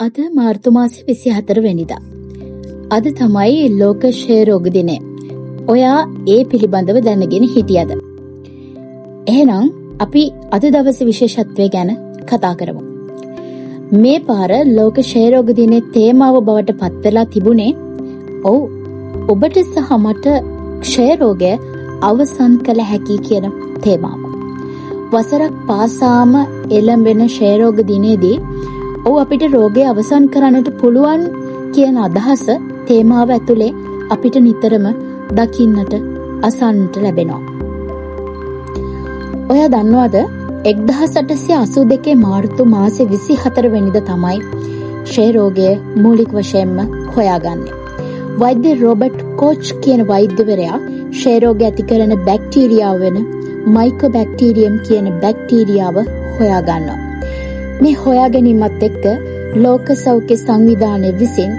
අද මාර්තු මාසේ 24 වෙනිදා. අද තමයි ලෝක ක්ෂය රෝග දිනය. ඔයා ඒ පිළිබඳව දැනගෙන හිටියද? එහෙනම් අපි අද දවසේ විශේෂත්වය ගැන කතා කරමු. මේ පාර ලෝක ක්ෂය රෝග දිනයේ තේමාව බවට පත් වෙලා තිබුණේ ඔබට සහ මට ක්ෂය රෝගය අවසන් කළ හැකි කියන තේමාව. වසරක් පාසාම එළඹෙන ක්ෂය රෝග දිනේදී අපිට රෝගය අවසන් කරන්නට පුළුවන් කියන අදහස තේමාව ඇතුලේ අපිට නිතරම දකින්නට අසන්නට ලැබෙනවා. ඔයා දන්නවද 1882 මාර්තු මාසේ 24 වෙනිදා තමයි ක්ෂය රෝගය මූලික වශයෙන්ම හොයාගන්නේ. වෛද්‍ය රොබර්ට් කොච් කියන වෛද්‍යවරයා ක්ෂය රෝගය ඇති කරන බැක්ටීරියාව වෙන මයිකෝබැක්ටීරියම් කියන බැක්ටීරියාව හොයාගන්නවා. මේ හොයා ගැනීමත් එක්ක ලෝක සෞඛ්‍ය සංවිධානය විසින්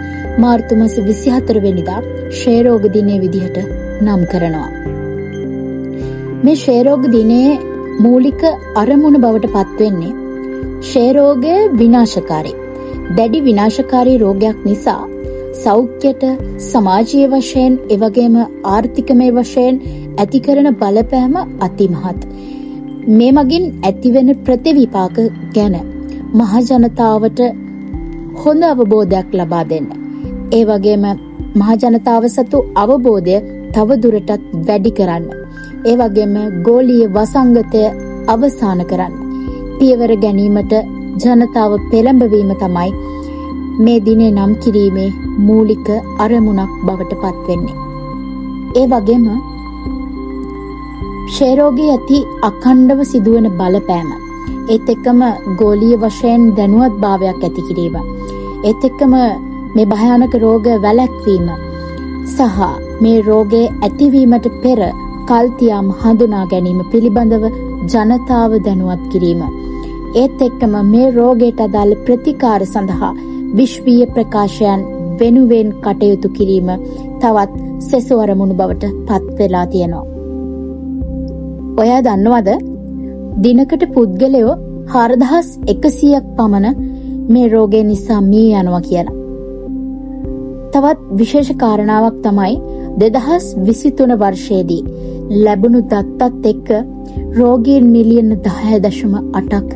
මාර්තු මාස 24 වෙනිදා ක්ෂය රෝග දිනය විදිහට නම් කරනවා. මේ ක්ෂය රෝග දිනයේ මූලික අරමුණ බවට පත් වෙන්නේ ක්ෂය රෝගය විනාශකාරී. දැඩි විනාශකාරී රෝගයක් නිසා සෞඛ්‍යයට සමාජීය වශයෙන් එවැගේම ආර්ථිකමය වශයෙන් ඇති කරන බලපෑම අතිමහත්. මේ මගින් ඇතිවෙන ප්‍රතිවිපාක ගැන මහ ජනතාවට හොඳ අවබෝධයක් ලබා දෙන්න. ඒ වගේම මහ ජනතාව සතු අවබෝධය තව දුරටත් වැඩි කරන්න. ඒ වගේම ගෝලීය වසංගතය අවසන් කරන්න. පියවර ගැනීමට ජනතාව පෙළඹවීම තමයි මේ දිනේ නම් කිරීමේ මූලික අරමුණක් බවට පත් වෙන්නේ. ඒ වගේම ක්ෂය රෝගයේ ඇති අඛණ්ඩව සිදුවන බලපෑම, ඒත් එක්කම ගෝලීය වශයෙන් දැනුවත්භාවයක් ඇති කිරීම, ඒත් එක්කම මේ භයානක රෝග වැළැක්වීම සහ මේ රෝගයේ ඇතිවීමට පෙර කල්තියම් හඳුනා ගැනීම පිළිබඳව ජනතාව දැනුවත් කිරීම, ඒත් එක්කම මේ රෝගයට අදාළ ප්‍රතිකාර සඳහා විශ්වීය ප්‍රකාශයන් වෙනුවෙන් කටයුතු කිරීම තවත් සෙසු අරමුණු බවට පත් වෙලා තියෙනවා. ඔයා දන්නවද දිනකට පුද්ගලයෝ 4100ක් පමණ මේ රෝගය නිසා මිය යනවා කියලා. තවත් විශේෂ කාරණාවක් තමයි 2023 වර්ෂයේදී ලැබුණු දත්තත් එක්ක රෝගීන් මිලියන 10.8ක්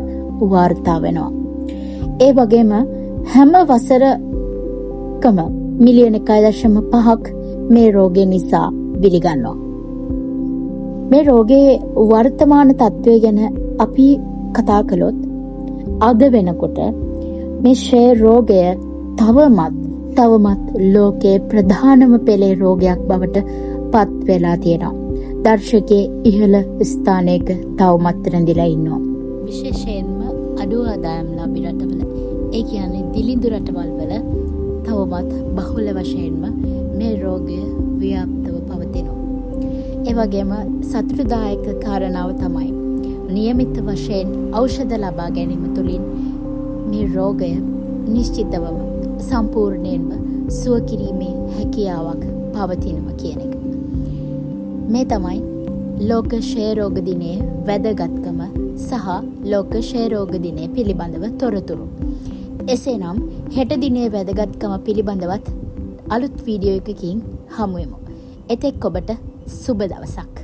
වාර්තා වෙනවා. ඒ වගේම හැම වසරකම මිලියන 1.5ක් මේ රෝගය නිසා බිලිගන්නවා. මේ රෝගයේ වර්තමාන තත්ත්වය ගැන අපි කතා කළොත් අද වෙනකොට මේ ක්ෂය රෝගය තවමත් ලෝකයේ ප්‍රධානම පෙළේ රෝගයක් බවට පත් වෙලා තියෙනවා. දර්ශකයේ ඉහළ ස්ථානයක තවමත් රැඳිලා ඉන්නවා. විශේෂයෙන්ම අඩු ආදායම් ලාභී රටවල, ඒ කියන්නේ දිලිඳු රටවල් වල තවමත් බහුල වශයෙන්ම මේ රෝගය ව්‍යාප්තව පවතිනවා. ඒ වගේම සතුටුදායක කාරණාව තමයි નિયમિત වශයෙන් ඖෂධ ලබා ගැනීම තුළින් මේ රෝගය නිශ්චිතවම සම්පූර්ණයෙන්ම සුව කිරීමේ හැකියාවක් පවතිනවා කියන එක. මේ තමයි ලෝක ක්ෂය රෝග දිනයේ වැදගත්කම සහ ලෝක ක්ෂය රෝග දිනය පිළිබඳව තොරතුරු. එසේනම් හෙට දිනේ වැදගත්කම පිළිබඳවත් අලුත් වීඩියෝ එකකින් හමු වෙමු. එතෙක් ඔබට සුබ දවසක්.